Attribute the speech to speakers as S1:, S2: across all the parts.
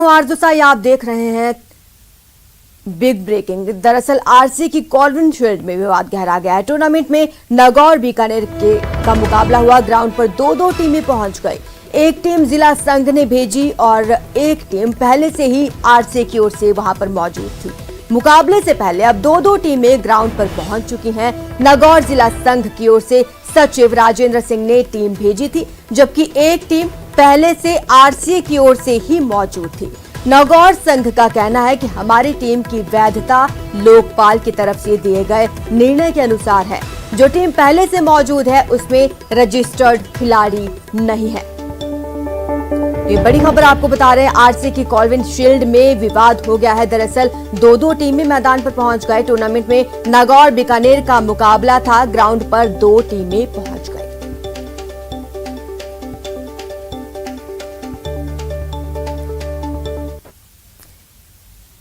S1: आरजूसाई आप देख रहे हैं बिग ब्रेकिंग। दरअसल आरसी की कॉल्विन फील्ड में विवाद गहरा गया है। टूर्नामेंट में नागौर बीकानेर का मुकाबला हुआ। ग्राउंड पर दो टीमें पहुंच गई। एक टीम जिला संघ ने भेजी और एक टीम पहले से ही आरसी की ओर से वहां पर मौजूद थी। मुकाबले से पहले अब दो टीमें ग्राउंड पर पहुंच चुकी हैं। नागौर जिला संघ की ओर से सचिव राजेंद्र सिंह ने टीम भेजी थी, जबकि एक टीम पहले से आरसी की ओर से ही मौजूद थी। नागौर संघ का कहना है कि हमारी टीम की वैधता लोकपाल की तरफ से दिए गए निर्णय के अनुसार है। जो टीम पहले से मौजूद है उसमें रजिस्टर्ड खिलाड़ी नहीं है। ये बड़ी खबर आपको बता रहे हैं। आरसी की कॉल्विन फील्ड में विवाद हो गया है। दरअसल दो टीमें मैदान पर पहुंच गए। टूर्नामेंट में नागौर बीकानेर का मुकाबला था। ग्राउंड पर दो टीमें पहुंच गई।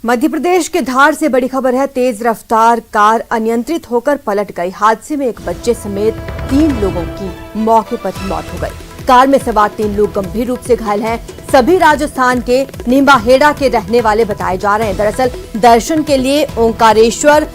S1: मध्य प्रदेश के धार से बड़ी खबर है। तेज रफ्तार कार अनियंत्रित होकर पलट गई। हादसे में एक बच्चे समेत 3 लोगों की मौके पर ही मौत हो गई। कार में सवार 3 लोग गंभीर रूप से घायल हैं। सभी राजस्थान के निम्बाहेड़ा के रहने वाले बताए जा रहे हैं। दरअसल दर्शन के लिए ओंकारेश्वर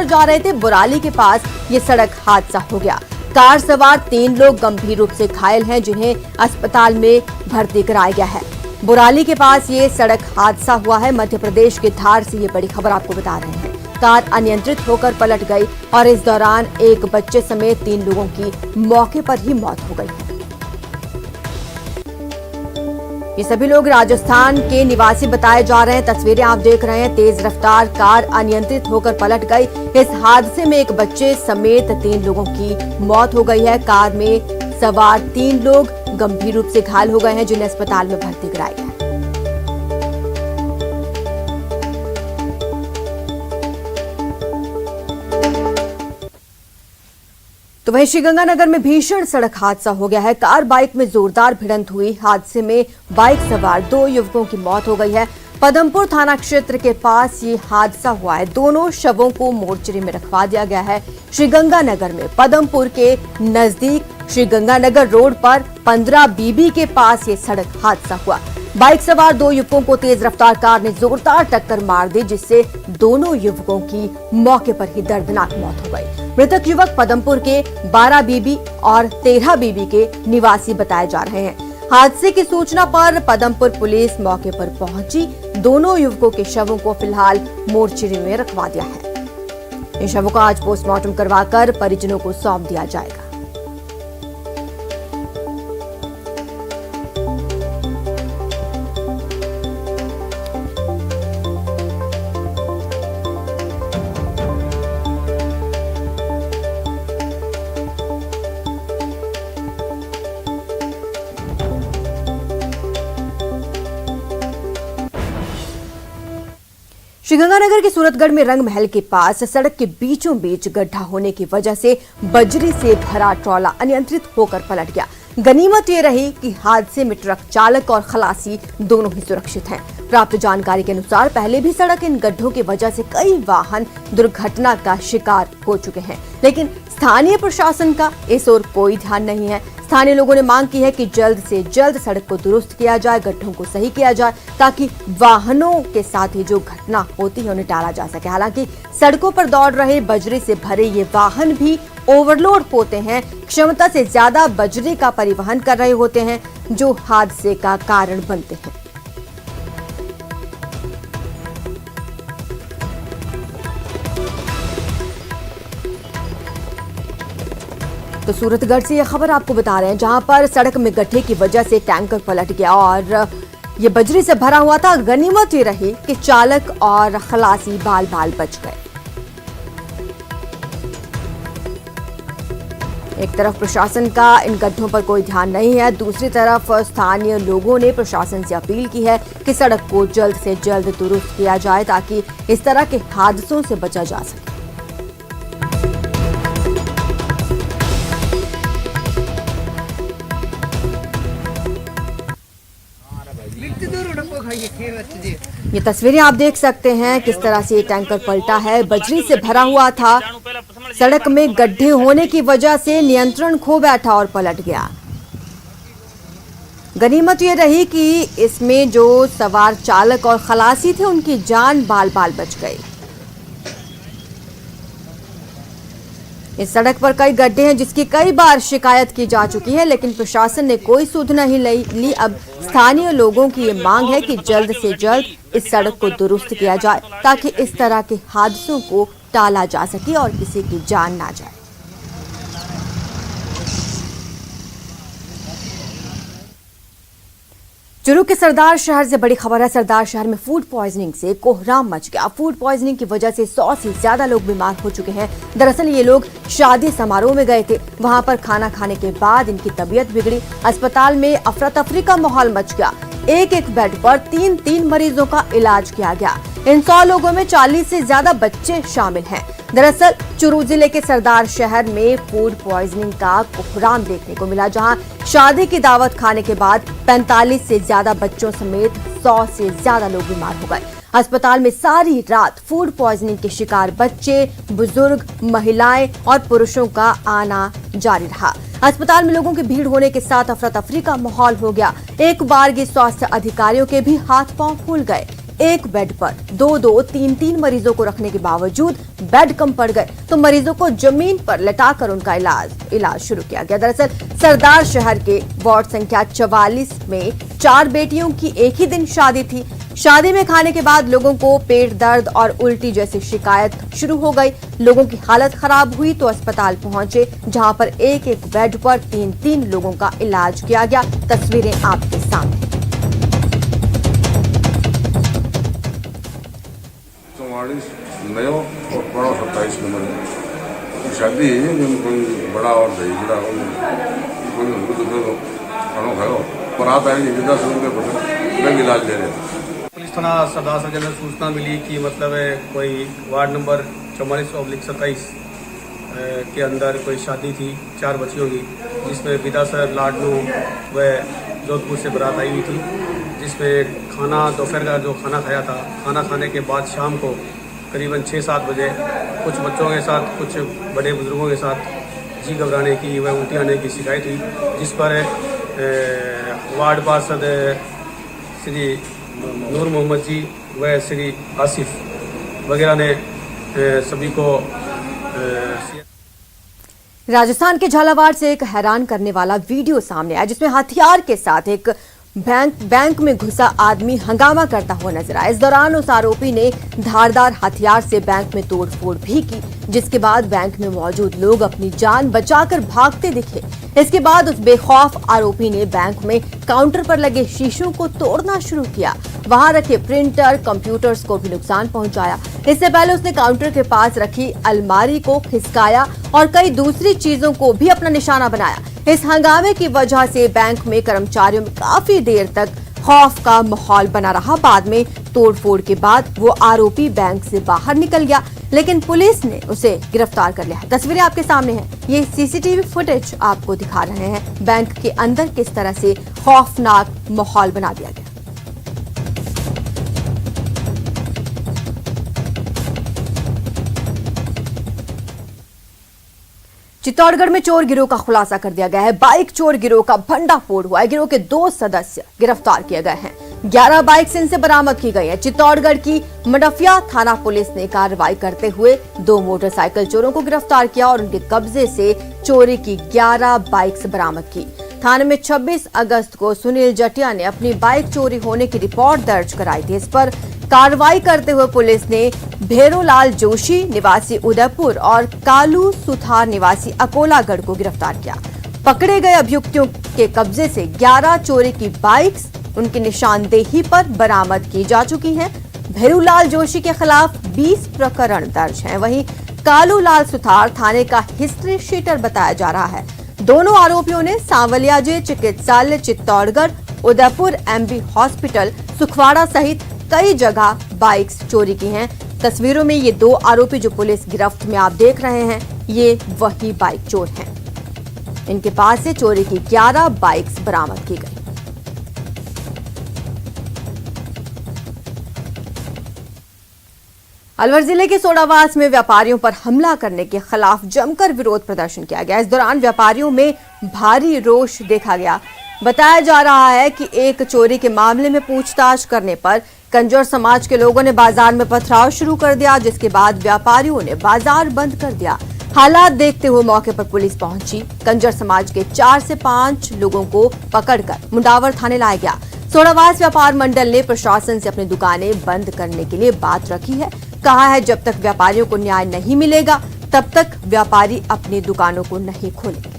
S1: जा रहे थे। बोराली के पास ये सड़क हादसा हो गया। कार सवार 3 लोग गंभीर रूप से घायल हैं, जिन्हें अस्पताल में भर्ती कराया गया है। बोराली के पास ये सड़क हादसा हुआ है। मध्य प्रदेश के धार से ये बड़ी खबर आपको बता रहे हैं। कार अनियंत्रित होकर पलट गई और इस दौरान एक बच्चे समेत 3 लोगों की मौके पर ही मौत हो गई है। ये सभी लोग राजस्थान के निवासी बताए जा रहे हैं। तस्वीरें आप देख रहे हैं। तेज रफ्तार कार अनियंत्रित होकर पलट गई। इस हादसे में एक बच्चे समेत 3 लोगों की मौत हो गई है। कार में सवार 3 लोग गंभीर रूप से घायल हो गए हैं, जिन्हें अस्पताल में भर्ती कराया गया है। तो वहीं श्रीगंगानगर में भीषण सड़क हादसा हो गया है। कार बाइक में जोरदार भिड़ंत हुई। हादसे में बाइक सवार 2 युवकों की मौत हो गई है। पदमपुर थाना क्षेत्र के पास ये हादसा हुआ है। दोनों शवों को मोर्चरी में रखवा दिया गया है। श्रीगंगानगर में पदमपुर के नजदीक श्रीगंगानगर रोड पर 15 बीबी के पास ये सड़क हादसा हुआ। बाइक सवार 2 युवकों को तेज रफ्तार कार ने जोरदार टक्कर मार दी, जिससे दोनों युवकों की मौके पर ही दर्दनाक मौत हो गई। मृतक युवक पदमपुर के 12 बीबी और 13 बीबी के निवासी बताए जा रहे हैं। हादसे की सूचना पर पदमपुर पुलिस मौके पर पहुंची। दोनों युवकों के शवों को फिलहाल मोर्चरी में रखवा दिया है। इन शवों को आज पोस्टमार्टम करवाकर परिजनों को सौंप दिया जाएगा। श्रीगंगानगर के सूरतगढ़ में रंग महल के पास सड़क के बीचों बीच गड्ढा होने की वजह से बजरी से भरा ट्रॉला अनियंत्रित होकर पलट गया। गनीमत ये रही कि हादसे में ट्रक चालक और खलासी दोनों ही सुरक्षित हैं। प्राप्त जानकारी के अनुसार पहले भी सड़क इन गड्ढों की वजह से कई वाहन दुर्घटना का शिकार हो चुके हैं, लेकिन स्थानीय प्रशासन का इस ओर कोई ध्यान नहीं है। स्थानीय लोगों ने मांग की है कि जल्द से जल्द सड़क को दुरुस्त किया जाए, गड्ढों को सही किया जाए, ताकि वाहनों के साथ ही जो घटना होती है उन्हें टाला जा सके। हालांकि सड़कों पर दौड़ रहे बजरी से भरे ये वाहन भी ओवरलोड होते हैं। क्षमता से ज्यादा बजरी का परिवहन कर रहे होते हैं, जो हादसे का कारण बनते हैं। तो सूरतगढ़ से यह खबर आपको बता रहे हैं, जहां पर सड़क में गड्ढे की वजह से टैंकर पलट गया और ये बजरी से भरा हुआ था। गनीमत ये रही कि चालक और खलासी बाल बाल बच गए। एक तरफ प्रशासन का इन गड्ढों पर कोई ध्यान नहीं है, दूसरी तरफ स्थानीय लोगों ने प्रशासन से अपील की है कि सड़क को जल्द से जल्द दुरुस्त किया जाए, ताकि इस तरह के हादसों से बचा जा सके। ये तस्वीरें आप देख सकते हैं किस तरह से ये टैंकर पलटा है। बजरी से भरा हुआ था। सड़क में गड्ढे होने की वजह से नियंत्रण खो बैठा और पलट गया। गनीमत ये रही कि इसमें जो सवार चालक और खलासी थे उनकी जान बाल बाल बच गई। इस सड़क पर कई गड्ढे हैं जिसकी कई बार शिकायत की जा चुकी है, लेकिन प्रशासन ने कोई सुध नहीं ली। अब स्थानीय लोगों की ये मांग है कि जल्द से जल्द इस सड़क को दुरुस्त किया जाए ताकि इस तरह के हादसों को टाला जा सके और किसी की जान ना जाए। चुरू के सरदार शहर से बड़ी खबर है। सरदार शहर में फूड पॉइजनिंग से कोहराम मच गया। फूड पॉइजनिंग की वजह से 100 से ज्यादा लोग बीमार हो चुके हैं। दरअसल ये लोग शादी समारोह में गए थे, वहां पर खाना खाने के बाद इनकी तबीयत बिगड़ी। अस्पताल में अफरा तफरी का माहौल मच गया। एक बेड पर 3 मरीजों का इलाज किया गया। इन 100 लोगों में 40 से ज्यादा बच्चे शामिल हैं। दरअसल चुरू जिले के सरदार शहर में फूड पॉइजनिंग का कोहराम देखने को मिला, जहां शादी की दावत खाने के बाद 45 से ज्यादा बच्चों समेत 100 से ज्यादा लोग बीमार हो गए। अस्पताल में सारी रात फूड पॉइजनिंग के शिकार बच्चे, बुजुर्ग, महिलाएं और पुरुषों का आना जारी रहा। अस्पताल में लोगों की भीड़ होने के साथ अफरा तफरी का माहौल हो गया। एक बारगी स्वास्थ्य अधिकारियों के भी हाथ पांव फूल गए। एक बेड पर 2-2, 3-3 मरीजों को रखने के बावजूद बेड कम पड़ गए तो मरीजों को जमीन पर लटाकर उनका इलाज शुरू किया गया। दरअसल सरदार शहर के वार्ड संख्या 44 में 4 बेटियों की एक ही दिन शादी थी। शादी में खाने के बाद लोगों को पेट दर्द और उल्टी जैसी शिकायत शुरू हो गई। लोगों की हालत खराब हुई तो अस्पताल पहुंचे, जहां पर एक बेड पर 3 लोगों का इलाज किया गया। तस्वीरें आपके सामने।
S2: नयो और बड़ा 27 नंबर है। शादी है कोई बड़ा और दही बड़ा कोई खाना खाओ बरात आएगी 10 रुपये पर इलाज ले रहे हैं।
S3: पुलिस थाना सरदार सर्जन में सूचना मिली कि मतलब कोई वार्ड नंबर 44/27 के अंदर कोई शादी थी 4 बच्चियों की, जिसमें विदासर लाडनू व जोधपुर से बारात आई हुई थी, जिसमें खाना दोपहर का जो खाना खाया था, खाना खाने के बाद शाम को करीबन 6-7 बजे कुछ बच्चों के साथ कुछ बड़े बुजुर्गों के साथ जी घबराने की व उल्टी आने की शिकायत हुई, जिस पर वार्ड पार्षद श्री नूर मोहम्मद जी व श्री आसिफ वगैरह ने सभी को
S1: राजस्थान के झालावाड़ से एक हैरान करने वाला वीडियो सामने आया, जिसमें हथियार के साथ एक बैंक में घुसा आदमी हंगामा करता हुआ नजर आया। इस दौरान उस आरोपी ने धारदार हथियार से बैंक में तोड़फोड़ भी की, जिसके बाद बैंक में मौजूद लोग अपनी जान बचाकर भागते दिखे। इसके बाद उस बेखौफ आरोपी ने बैंक में काउंटर पर लगे शीशों को तोड़ना शुरू किया। वहां रखे प्रिंटर, कंप्यूटर्स को भी नुकसान पहुंचाया। इससे पहले उसने काउंटर के पास रखी अलमारी को खिसकाया और कई दूसरी चीजों को भी अपना निशाना बनाया। इस हंगामे की वजह से बैंक में कर्मचारियों में काफी देर तक खौफ का माहौल बना रहा। बाद में तोड़फोड़ के बाद वो आरोपी बैंक से बाहर निकल गया, लेकिन पुलिस ने उसे गिरफ्तार कर लिया। तस्वीरें आपके सामने हैं। ये सीसीटीवी फुटेज आपको दिखा रहे हैं बैंक के अंदर किस तरह से खौफनाक माहौल बना दिया गया। चित्तौड़गढ़ में चोर गिरोह का खुलासा कर दिया गया है। बाइक चोर गिरोह का भंडाफोड़ हुआ है। गिरोह के 2 सदस्य गिरफ्तार किए गए हैं। 11 बाइक इनसे बरामद की गई है। चित्तौड़गढ़ की मडफिया थाना पुलिस ने कार्रवाई करते हुए 2 मोटरसाइकिल चोरों को गिरफ्तार किया और उनके कब्जे से चोरी की 11 बाइक्स बरामद की। थाने में 26 अगस्त को सुनील जटिया ने अपनी बाइक चोरी होने की रिपोर्ट दर्ज कराई थी। इस पर कार्रवाई करते हुए पुलिस ने भेरोलाल जोशी निवासी उदयपुर और कालू सुथार निवासी अकोलागढ़ को गिरफ्तार किया। पकड़े गए अभियुक्तों के कब्जे से 11 चोरी की बाइक्स उनकी निशानदेही पर बरामद की जा चुकी हैं। भेरोलाल जोशी के खिलाफ 20 प्रकरण दर्ज हैं। वहीं कालूलाल सुथार थाने का हिस्ट्री शीटर बताया जा रहा है। दोनों आरोपियों ने सांवलियाजे चिकित्सालय चित्तौड़गढ़, उदयपुर एमबी हॉस्पिटल, सुखवाड़ा सहित कई जगह बाइक्स चोरी की हैं। तस्वीरों में ये 2 आरोपी जो पुलिस गिरफ्त में आप देख रहे हैं, ये वही बाइक चोर हैं। इनके पास से चोरी की 11 बाइक्स बरामद की गई। अलवर जिले के सोडावास में व्यापारियों पर हमला करने के खिलाफ जमकर विरोध प्रदर्शन किया गया। इस दौरान व्यापारियों में भारी रोष देखा गया। बताया जा रहा है कि एक चोरी के मामले में पूछताछ करने पर कंजर समाज के लोगों ने बाजार में पथराव शुरू कर दिया, जिसके बाद व्यापारियों ने बाजार बंद कर दिया। हालात देखते हुए मौके पर पुलिस पहुंची। कंजर समाज के 4 से 5 लोगों को पकड़कर मुंडावर थाने लाया गया। सोनावास व्यापार मंडल ने प्रशासन से अपनी दुकानें बंद करने के लिए बात रखी है। कहा है जब तक व्यापारियों को न्याय नहीं मिलेगा तब तक व्यापारी अपनी दुकानों को नहीं खोलेंगे।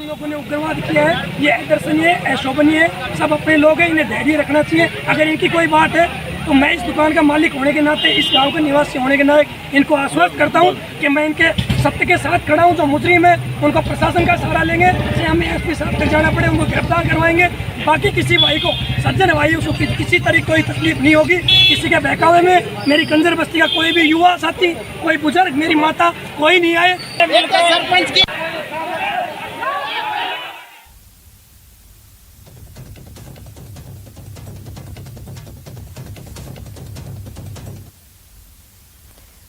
S4: लोगों ने उग्रवाद किया है, ये अदर्शनीय है, अशोभनीय है। सब अपने लोग हैं, इन्हें धैर्य रखना चाहिए। अगर इनकी कोई बात है तो मैं इस दुकान का मालिक होने के नाते, इस गांव का निवासी होने के नाते इनको आश्वस्त करता हूं कि मैं इनके सत्य के साथ खड़ा हूं। जो मुजरिम है उनको प्रशासन का सहारा लेंगे, चाहे हमें एसपी साहब तक जाना पड़े, उनको गिरफ्तार करवाएंगे। बाकी किसी भाई को, सज्जन भाई उसको किसी तरह कोई तकलीफ नहीं होगी। किसी के बहकावे में मेरी कंजर बस्ती का कोई भी युवा साथी, कोई बुजुर्ग, मेरी माता, कोई नहीं आए। सरपंच की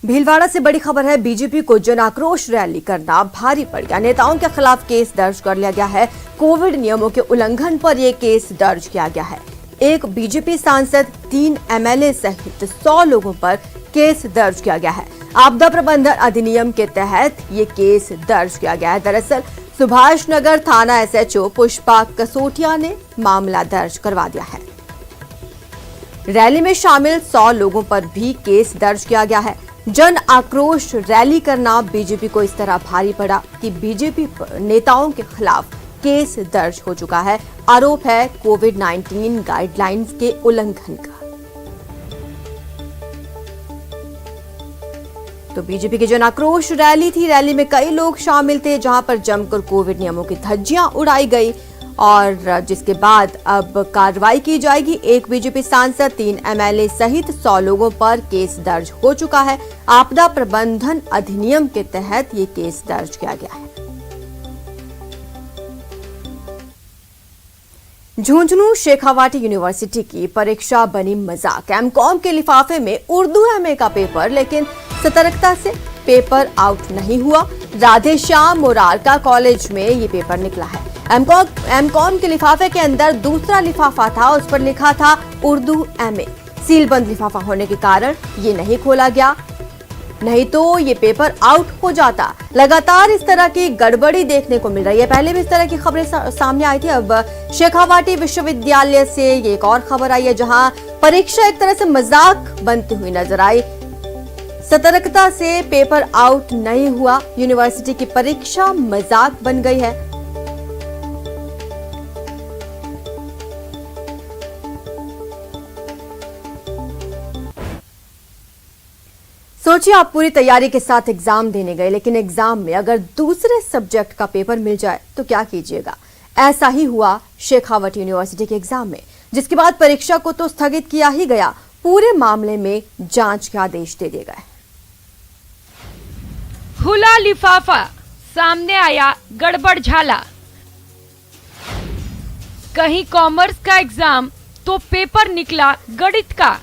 S1: भीलवाड़ा से बड़ी खबर है। बीजेपी को जन आक्रोश रैली करना भारी पड़ गया। नेताओं के खिलाफ केस दर्ज कर लिया गया है। कोविड नियमों के उल्लंघन पर यह केस दर्ज किया गया है। एक बीजेपी सांसद, 3 एमएलए सहित 100 लोगों पर केस दर्ज किया गया है। आपदा प्रबंधन अधिनियम के तहत ये केस दर्ज किया गया है। दरअसल सुभाष नगर थाना एसएचओ पुष्पा कसोटिया ने मामला दर्ज करवा दिया है। रैली में शामिल 100 लोगों पर भी केस दर्ज किया गया है। जन आक्रोश रैली करना बीजेपी को इस तरह भारी पड़ा कि बीजेपी नेताओं के खिलाफ केस दर्ज हो चुका है। आरोप है कोविड-19 गाइडलाइंस के उल्लंघन का। तो बीजेपी की जन आक्रोश रैली थी। रैली में कई लोग शामिल थे, जहां पर जमकर कोविड नियमों की धज्जियां उड़ाई गई और जिसके बाद अब कार्रवाई की जाएगी। एक बीजेपी सांसद, 3 एमएलए सहित 100 लोगों पर केस दर्ज हो चुका है। आपदा प्रबंधन अधिनियम के तहत ये केस दर्ज किया गया है। झुंझुनू शेखावाटी यूनिवर्सिटी की परीक्षा बनी मजाक। एमकॉम के लिफाफे में उर्दू एमए का पेपर, लेकिन सतर्कता से पेपर आउट नहीं हुआ। राधेश्याम मोरारका कॉलेज में ये पेपर निकला है। एमकॉम के लिफाफे के अंदर दूसरा लिफाफा था, उस पर लिखा था उर्दू एमए। सीलबंद लिफाफा होने के कारण ये नहीं खोला गया, नहीं तो ये पेपर आउट हो जाता। लगातार इस तरह की गड़बड़ी देखने को मिल रही है। पहले भी इस तरह की खबरें सामने आई थी। अब शेखावाटी विश्वविद्यालय से ये एक और खबर आई है, जहां परीक्षा एक तरह से मजाक बनती हुई नजर आई। सतर्कता से पेपर आउट नहीं हुआ। यूनिवर्सिटी की परीक्षा मजाक बन गई है। सोचिए, आप पूरी तैयारी के साथ एग्जाम देने गए, लेकिन एग्जाम में अगर दूसरे सब्जेक्ट का पेपर मिल जाए तो क्या कीजिएगा। ऐसा ही हुआ शेखावाटी यूनिवर्सिटी के एग्जाम में, जिसके बाद परीक्षा को तो स्थगित किया ही गया, पूरे मामले में जांच के आदेश दे दिए गए।
S5: खुला लिफाफा, सामने आया गड़बड़ झाला। कहीं कॉमर्स का एग्जाम तो पेपर निकला गणित का,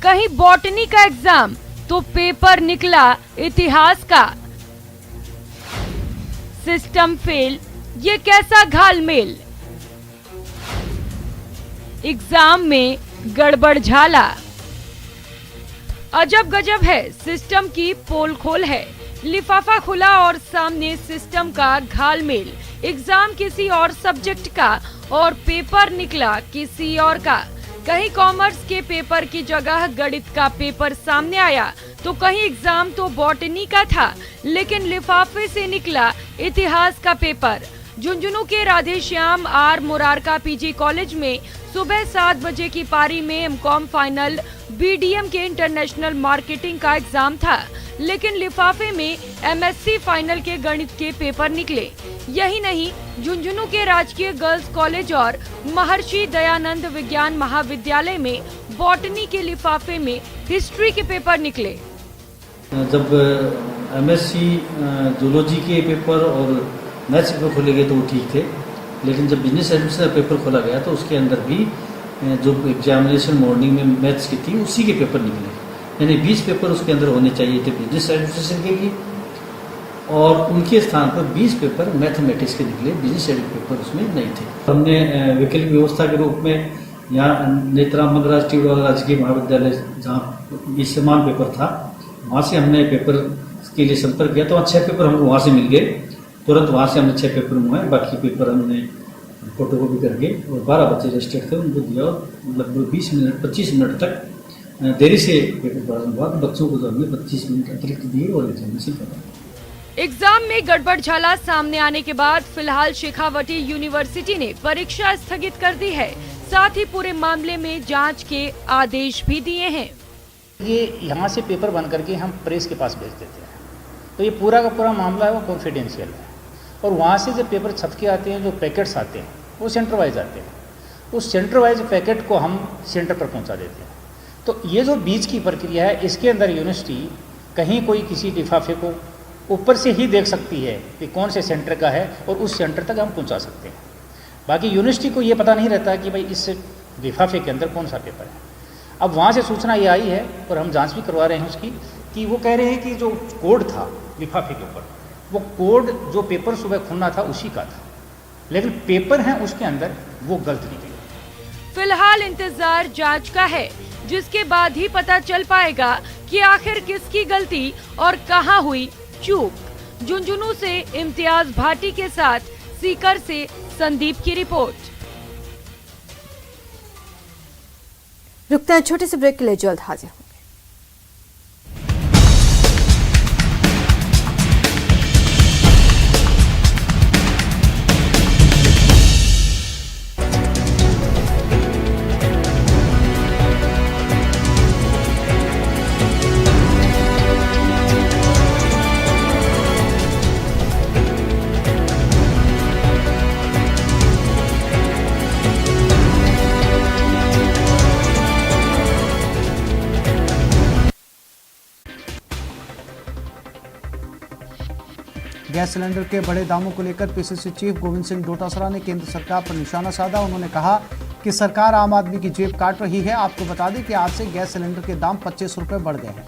S5: कहीं बॉटनी का एग्जाम तो पेपर निकला इतिहास का। सिस्टम फेल, ये कैसा घालमेल। एग्जाम में गड़बड़ झाला। अजब गजब है, सिस्टम की पोल खोल है। लिफाफा खुला और सामने सिस्टम का घालमेल। एग्जाम किसी और सब्जेक्ट का और पेपर निकला किसी और का। कहीं कॉमर्स के पेपर की जगह गणित का पेपर सामने आया, तो कहीं एग्जाम तो बॉटनी का था, लेकिन लिफाफे से निकला इतिहास का पेपर। झुंझुनू के Radheshyam R Morarka PG college में सुबह 7 बजे की पारी में एमकॉम फाइनल बीडीएम के इंटरनेशनल मार्केटिंग का एग्जाम था, लेकिन लिफाफे में एमएससी फाइनल के गणित के पेपर निकले। यही नहीं, झुंझुनू के राजकीय गर्ल्स कॉलेज और महर्षि दयानंद विज्ञान महाविद्यालय में बॉटनी के लिफाफे में हिस्ट्री के पेपर निकले।
S6: जब एमएससी जूलॉजी के पेपर और मैथ्स पेपर खोले गए तो वो ठीक थे, लेकिन जब बिजनेस एडमिनिस्ट्रेशन का पेपर खोला गया तो उसके अंदर भी जो एग्जामिनेशन मॉर्निंग में मैथ्स की थी उसी के पेपर निकले। यानी 20 पेपर उसके अंदर होने चाहिए थे बिजनेस एडमिनिस्ट्रेशन के भी और उनके स्थान पर 20 पेपर मैथमेटिक्स के निकले, बिजनेस स्टडी पेपर उसमें नहीं थे। हमने वैकल्पिक व्यवस्था के रूप में यहाँ नेत्राम राष्ट्रीय राजकीय महाविद्यालय जहाँ ये समान पेपर था, वहाँ से हमने पेपर के लिए संपर्क किया तो 6 पेपर हमको वहाँ से मिल गए। तुरंत वहाँ से हमने 6 पेपर मंगवाए, बाकी पेपर हमने फोटोकॉपी करके और 12 बच्चे रजिस्टर्ड थे उनको दिया और लगभग 25 मिनट तक देरी से पेपर प्रारंभ हुआ। बच्चों को तो हमने 25 मिनट अतिरिक्त दिए और एग्जामिनेशन करवाया।
S5: एग्जाम में गड़बड़ झाला सामने आने के बाद फिलहाल शेखावटी यूनिवर्सिटी ने परीक्षा स्थगित कर दी है। साथ ही पूरे मामले में जांच के आदेश भी दिए हैं।
S7: ये यहाँ से पेपर बन करके हम प्रेस के पास भेज देते हैं, तो ये पूरा का पूरा मामला है वो कॉन्फिडेंशियल है। और वहाँ से जब पेपर छप के आते हैं, जो पैकेट्स आते हैं वो सेंटर वाइज आते हैं, उस सेंटर वाइज पैकेट को हम सेंटर पर पहुँचा देते हैं। तो ये जो बीच की प्रक्रिया है, इसके अंदर यूनिवर्सिटी कहीं कोई किसी लिफाफे को ऊपर से ही देख सकती है कि कौन से सेंटर का है और उस सेंटर तक हम पहुँचा सकते हैं। बाकी यूनिवर्सिटी को ये पता नहीं रहता कि भाई इस लिफाफे के अंदर कौन सा पेपर है। अब वहाँ से सूचना ये आई है और हम जांच भी करवा रहे हैं उसकी, कि वो कह रहे हैं कि जो कोड था लिफाफे के ऊपर, वो कोड जो पेपर सुबह खुलना था उसी का था, लेकिन पेपर है उसके अंदर वो गलत निकले।
S5: फिलहाल इंतजार जांच का है, जिसके बाद ही पता चल पाएगा कि आखिर किसकी गलती और कहां हुई चूक। झुंझुनू से इम्तियाज भाटी के साथ सीकर से संदीप की रिपोर्ट।
S1: रुकते हैं छोटे से ब्रेक के लिए, जल्द हाजिर होंगे।
S8: गैस सिलेंडर के बढ़े दामों को लेकर पीसीसी चीफ गोविंद सिंह डोटासरा ने केंद्र सरकार पर निशाना साधा। उन्होंने कहा कि सरकार आम आदमी की जेब काट रही है। आपको बता दें कि आज से गैस सिलेंडर के दाम 25 रुपए बढ़ गए हैं।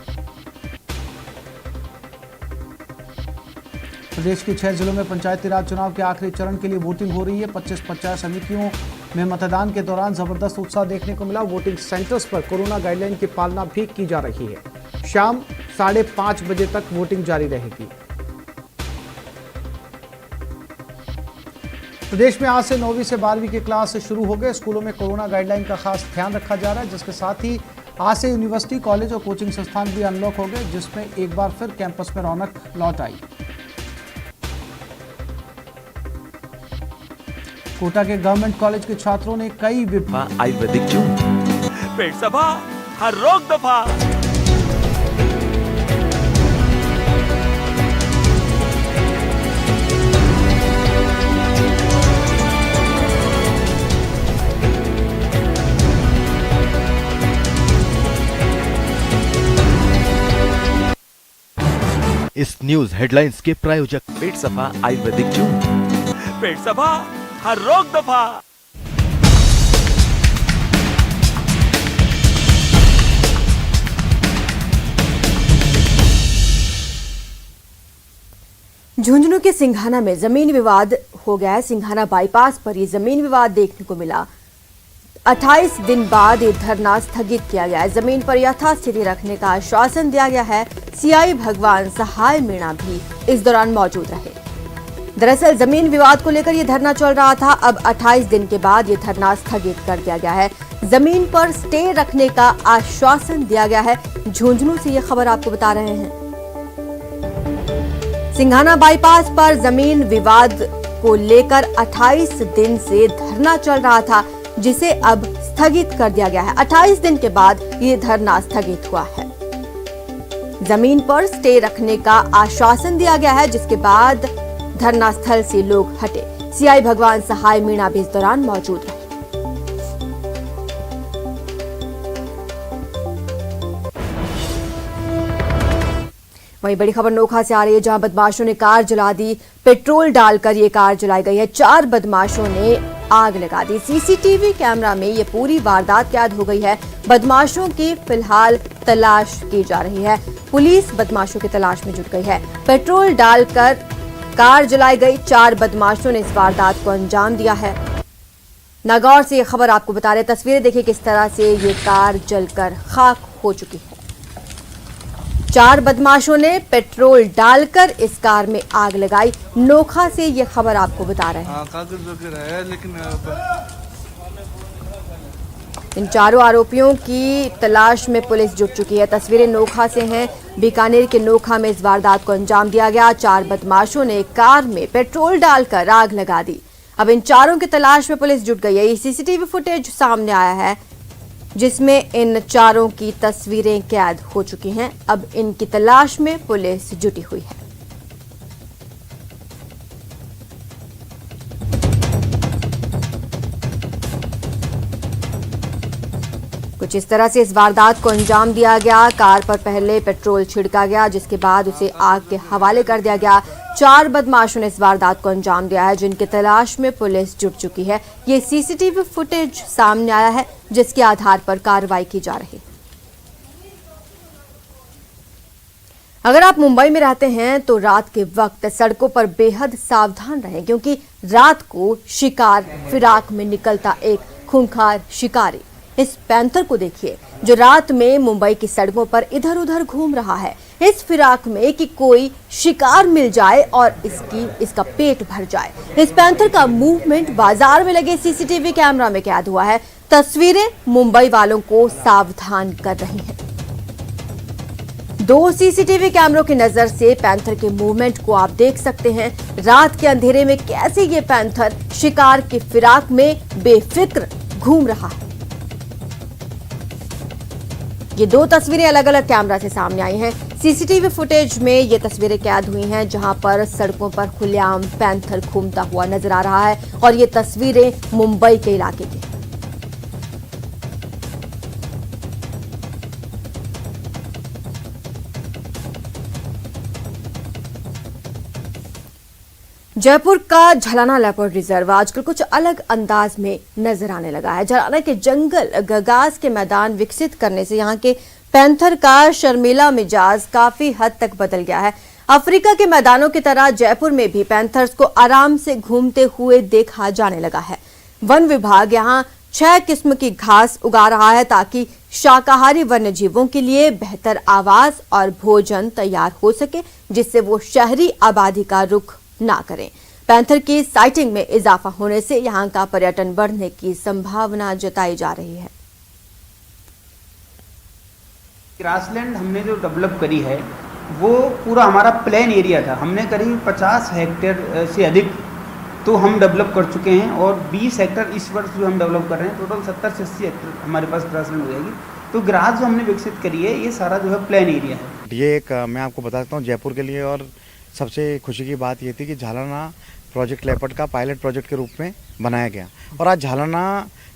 S8: प्रदेश के 6 जिलों में पंचायती राज चुनाव के आखिरी चरण के लिए वोटिंग हो रही है। 25 पंचायत समितियों में मतदान के दौरान जबरदस्त उत्साह देखने को मिला। वोटिंग सेंटर्स पर कोरोना गाइडलाइन की पालना भी की जा रही है। शाम 5:30 बजे तक वोटिंग जारी रहेगी। प्रदेश में आज से 9वीं से 12वीं की क्लास शुरू हो गए। स्कूलों में कोरोना गाइडलाइन का खास ध्यान रखा जा रहा है, जिसके साथ ही आज से यूनिवर्सिटी, कॉलेज और कोचिंग संस्थान भी अनलॉक हो गए, जिसमें एक बार फिर कैंपस में रौनक लौट आई। कोटा के गवर्नमेंट कॉलेज के छात्रों ने कई
S9: आयुर्वेदिक जून, पेट सफा, हर रोग दफा। इस न्यूज हेडलाइंस के प्रायोजक पेट सफा आयुर्वेदिक जून, पेट सफा, हर रोग दफा।
S1: झुंझुनू के सिंघाना में जमीन विवाद हो गया है। सिंघाना बाईपास पर ये जमीन विवाद देखने को मिला। 28 दिन बाद ये धरना स्थगित किया गया है। जमीन पर यथास्थिति रखने का आश्वासन दिया गया है। सीआई भगवान सहाय मीणा भी इस दौरान मौजूद रहे। दरअसल जमीन विवाद को लेकर ये धरना चल रहा था। अब 28 दिन के बाद ये धरना स्थगित कर दिया गया है। जमीन पर स्टे रखने का आश्वासन दिया गया है। झुंझुनू से ये खबर आपको बता रहे हैं। सिंघाना बाईपास पर जमीन विवाद को लेकर 28 दिन से धरना चल रहा था, जिसे अब स्थगित कर दिया गया है। 28 दिन के बाद ये धरना स्थगित हुआ है। जमीन पर स्टे रखने का आश्वासन दिया गया है, जिसके बाद धरना स्थल से लोग हटे। सीआई भगवान सहाय मीणा भी इस दौरान मौजूद रहे। वहीं बड़ी खबर नोखा से आ रही है, जहां बदमाशों ने कार जला दी। पेट्रोल डालकर ये कार जलाई गई है। 4 बदमाशों ने आग लगा दी। सीसीटीवी कैमरा में ये पूरी वारदात कैद हो गई है। बदमाशों की फिलहाल तलाश की जा रही है। पुलिस बदमाशों की तलाश में जुट गई है। पेट्रोल डालकर कार जलाई गई, 4 बदमाशों ने इस वारदात को अंजाम दिया है। नागौर से ये खबर आपको बता रहे, तस्वीरें देखिए किस तरह से ये कार जलकर खाक हो चुकी है। 4 बदमाशों ने पेट्रोल डालकर इस कार में आग लगाई। नोखा से ये खबर आपको बता रहे हैं।
S10: लेकिन
S1: इन चारों आरोपियों की तलाश में पुलिस जुट चुकी है। तस्वीरें नोखा से हैं। बीकानेर के नोखा में इस वारदात को अंजाम दिया गया। 4 बदमाशों ने कार में पेट्रोल डालकर आग लगा दी। अब इन चारों की तलाश में पुलिस जुट गई है। ये सीसीटीवी फुटेज सामने आया है जिसमें इन चारों की तस्वीरें कैद हो चुकी हैं। अब इनकी तलाश में पुलिस जुटी हुई है। कुछ इस तरह से इस वारदात को अंजाम दिया गया। कार पर पहले पेट्रोल छिड़का गया, जिसके बाद उसे आग के हवाले कर दिया गया। 4 बदमाशों ने इस वारदात को अंजाम दिया है, जिनकी तलाश में पुलिस जुट चुकी है। ये सीसीटीवी फुटेज सामने आया है, जिसके आधार पर कार्रवाई की जा रही है। अगर आप मुंबई में रहते हैं तो रात के वक्त सड़कों पर बेहद सावधान रहें, क्योंकि रात को शिकार फिराक में निकलता एक खूंखार शिकारी। इस पैंथर को देखिए जो रात में मुंबई की सड़कों पर इधर उधर घूम रहा है, इस फिराक में कि कोई शिकार मिल जाए और इसका पेट भर जाए। इस पैंथर का मूवमेंट बाजार में लगे सीसीटीवी कैमरा में कैद हुआ है। तस्वीरें मुंबई वालों को सावधान कर रही हैं। 2 सीसीटीवी कैमरों की नजर से पैंथर के मूवमेंट को आप देख सकते हैं। रात के अंधेरे में कैसे ये पैंथर शिकार की फिराक में बेफिक्र घूम रहा है। ये 2 तस्वीरें अलग अलग कैमरा से सामने आई हैं। सीसीटीवी फुटेज में ये तस्वीरें कैद हुई हैं जहां पर सड़कों पर खुलेआम पैंथर घूमता हुआ नजर आ रहा है, और ये तस्वीरें मुंबई के इलाके की। जयपुर का झलाना लेपर्ड रिजर्व आजकल कुछ अलग अंदाज में नजर आने लगा है। झलाना के जंगल गगास के मैदान विकसित करने से यहाँ के पैंथर का शर्मीला मिजाज काफी हद तक बदल गया है। अफ्रीका के मैदानों की तरह जयपुर में भी पैंथर्स को आराम से घूमते हुए देखा जाने लगा है। वन विभाग यहाँ 6 किस्म की घास उगा रहा है ताकि शाकाहारी वन्य जीवों के लिए बेहतर आवास और भोजन तैयार हो सके, जिससे वो शहरी आबादी का रुख ना करें। पैंथर की साइटिंग में इजाफा होने से यहां का पर्यटन बढ़ने की संभावना जताई जा रही है।
S11: ग्रासलैंड हमने जो डेवलप करी है वो पूरा हमारा प्लेन एरिया था। हमने करीब 50 हेक्टेयर से अधिक तो हम डेवलप कर चुके हैं, और 20 हेक्टेयर इस वर्ष जो हम डेवलप कर रहे हैं, टोटल 70 से 80 हेक्टेयर हमारे पास ग्रासलैंड हो जाएगी। तो ग्रास जो हमने विकसित करी है ये सारा जो है प्लेन एरिया है।
S12: ये एक मैं आपको बताता हूँ जयपुर के लिए, और सबसे खुशी की बात ये थी कि झालाना प्रोजेक्ट लेपर्ड का पायलट प्रोजेक्ट के रूप में बनाया गया, और आज झालाना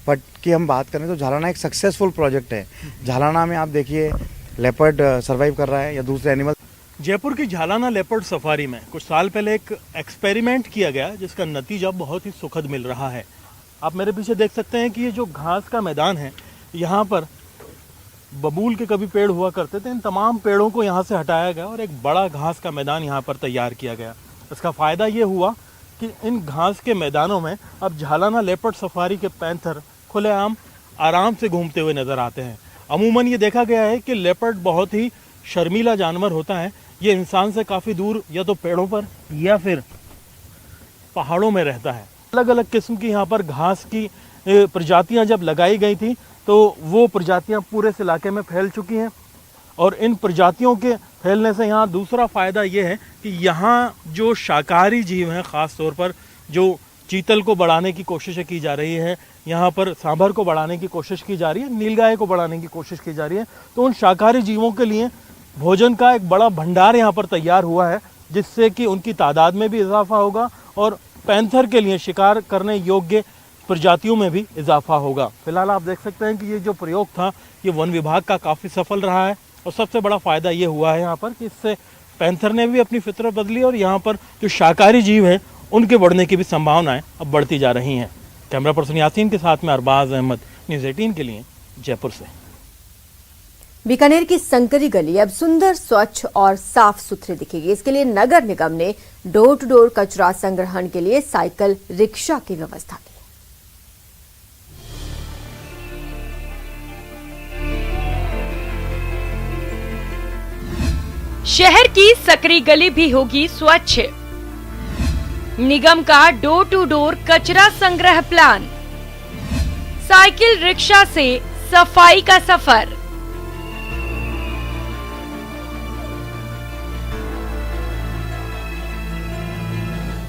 S12: पट की हम बात करें तो झालाना एक सक्सेसफुल प्रोजेक्ट है। झालाना में आप देखिए लेपर्ड सर्वाइव कर रहा है या दूसरे एनिमल।
S13: जयपुर की झालाना लेपर्ड सफारी में कुछ साल पहले एक एक्सपेरिमेंट किया गया जिसका नतीजा बहुत ही सुखद मिल रहा है। आप मेरे पीछे देख सकते हैं कि ये जो घास का मैदान है, यहाँ पर बबूल के कभी पेड़ हुआ करते थे, इन तमाम पेड़ों को यहाँ से हटाया गया और एक बड़ा घास का मैदान यहाँ पर तैयार किया गया। इसका फ़ायदा ये हुआ कि इन घास के मैदानों में अब झालाना लेपर्ड सफारी के पैंथर खुलेआम आराम से घूमते हुए नज़र आते हैं। अमूमन ये देखा गया है कि लेपर्ड बहुत ही शर्मीला जानवर होता है। ये इंसान से काफ़ी दूर या तो पेड़ों पर या फिर पहाड़ों में रहता है। अलग अलग किस्म की यहाँ पर घास की प्रजातियाँ जब लगाई गई थी तो वो प्रजातियाँ पूरे इस इलाके में फैल चुकी हैं, और इन प्रजातियों के फैलने से यहाँ दूसरा फ़ायदा ये है कि यहाँ जो शाकाहारी जीव हैं, ख़ास तौर पर जो चीतल को बढ़ाने की कोशिश की जा रही है, यहाँ पर सांभर को बढ़ाने की कोशिश की जा रही है, नीलगाय को बढ़ाने की कोशिश की जा रही है, तो उन शाकाहारी जीवों के लिए भोजन का एक बड़ा भंडार यहाँ पर तैयार हुआ है, जिससे कि उनकी तादाद में भी इजाफा होगा और पैंथर के लिए शिकार करने योग्य प्रजातियों में भी इजाफा होगा। फिलहाल आप देख सकते हैं कि ये जो प्रयोग था ये वन विभाग का काफ़ी सफल रहा है, और सबसे बड़ा फ़ायदा ये हुआ है यहाँ पर कि इससे पैंथर ने भी अपनी फितरत बदली और यहाँ पर जो शाकाहारी जीव हैं उनके बढ़ने की भी संभावनाएं अब बढ़ती जा रही हैं। कैमरा पर्सन यासीन के साथ में अरबाज अहमद, न्यूज़ 18 के लिए जयपुर से।
S1: बीकानेर की संकरी गली अब सुंदर, स्वच्छ और साफ सुथरी दिखेगी। इसके लिए नगर निगम ने डोर टू डोर कचरा संग्रहण के लिए साइकिल रिक्शा की व्यवस्था की।
S5: शहर की सकरी गली भी होगी स्वच्छ। निगम का डोर टू डोर कचरा संग्रह प्लान, साइकिल रिक्शा से सफाई का सफर।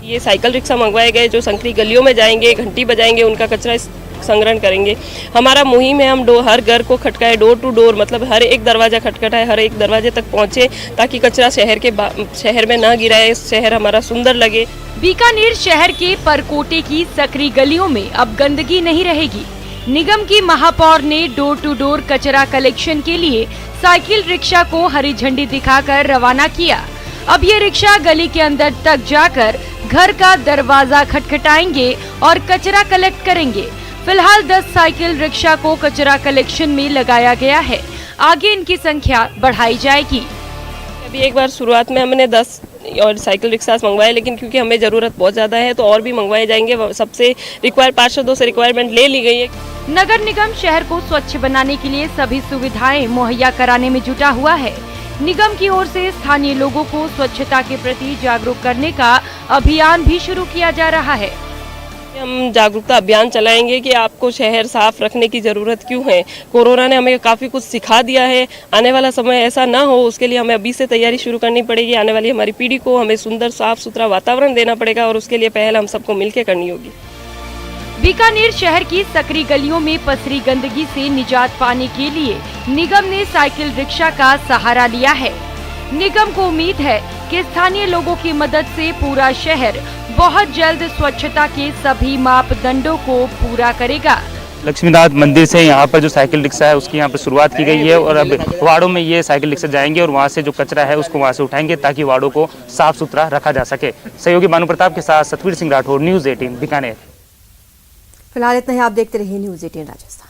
S10: ये साइकिल रिक्शा मंगवाए गए जो संकरी गलियों में जाएंगे, घंटी बजाएंगे, उनका कचरा संग्रहण करेंगे। हमारा मुहिम है हम हर घर को खटकाए, डोर टू डोर, मतलब हर एक दरवाजा खटखटाए, हर एक दरवाजे तक पहुंचे ताकि कचरा शहर में ना गिराए, शहर हमारा सुंदर लगे।
S5: बीकानेर शहर के परकोटे की सकरी गलियों में अब गंदगी नहीं रहेगी। निगम की महापौर ने डोर टू डोर कचरा कलेक्शन के लिए साइकिल रिक्शा को हरी झंडी दिखाकर रवाना किया। अब ये रिक्शा गली के अंदर तक जाकर घर का दरवाजा खटखटाएंगे और कचरा कलेक्ट करेंगे। फिलहाल 10 साइकिल रिक्शा को कचरा कलेक्शन में लगाया गया है, आगे इनकी संख्या बढ़ाई जाएगी।
S10: अभी एक बार शुरुआत में हमने 10 और साइकिल रिक्शा मंगवाए, लेकिन क्योंकि हमें ज़रूरत बहुत ज़्यादा है तो और भी मंगवाए जाएंगे। सबसे पार्षदों से रिक्वायरमेंट ले ली गई है।
S5: नगर निगम शहर को स्वच्छ बनाने के लिए सभी सुविधाएं मुहैया कराने में जुटा हुआ है। निगम की ओर से स्थानीय लोगों को स्वच्छता के प्रति जागरूक करने का अभियान भी शुरू किया जा रहा है।
S10: हम जागरूकता अभियान चलाएंगे कि आपको शहर साफ रखने की ज़रूरत क्यों है। कोरोना ने हमें काफ़ी कुछ सिखा दिया है, आने वाला समय ऐसा ना हो उसके लिए हमें अभी से तैयारी शुरू करनी पड़ेगी। आने वाली हमारी पीढ़ी को हमें सुंदर साफ सुथरा वातावरण देना पड़ेगा और उसके लिए पहल हम सबको मिलकर करनी होगी।
S5: बीकानेर शहर की सकरी गलियों में पसरी गंदगी से निजात पाने के लिए निगम ने साइकिल रिक्शा का सहारा लिया है। निगम को उम्मीद है कि स्थानीय लोगों की मदद से पूरा शहर बहुत जल्द स्वच्छता के सभी मापदंडों को पूरा करेगा।
S14: लक्ष्मीनाथ मंदिर से यहाँ पर जो साइकिल रिक्शा है उसकी यहाँ पर शुरुआत की गई है और अब वार्डों में ये साइकिल रिक्शा जाएंगे और वहाँ से जो कचरा है उसको वहाँ से उठाएंगे ताकि वार्डों को साफ सुथरा रखा जा सके। सहयोगी भानु प्रताप के साथ सतवीर सिंह राठौर, न्यूज़ 18 बीकानेर।
S1: फिलहाल इतना ही, आप देखते रहिए न्यूज़ 18 राजस्थान।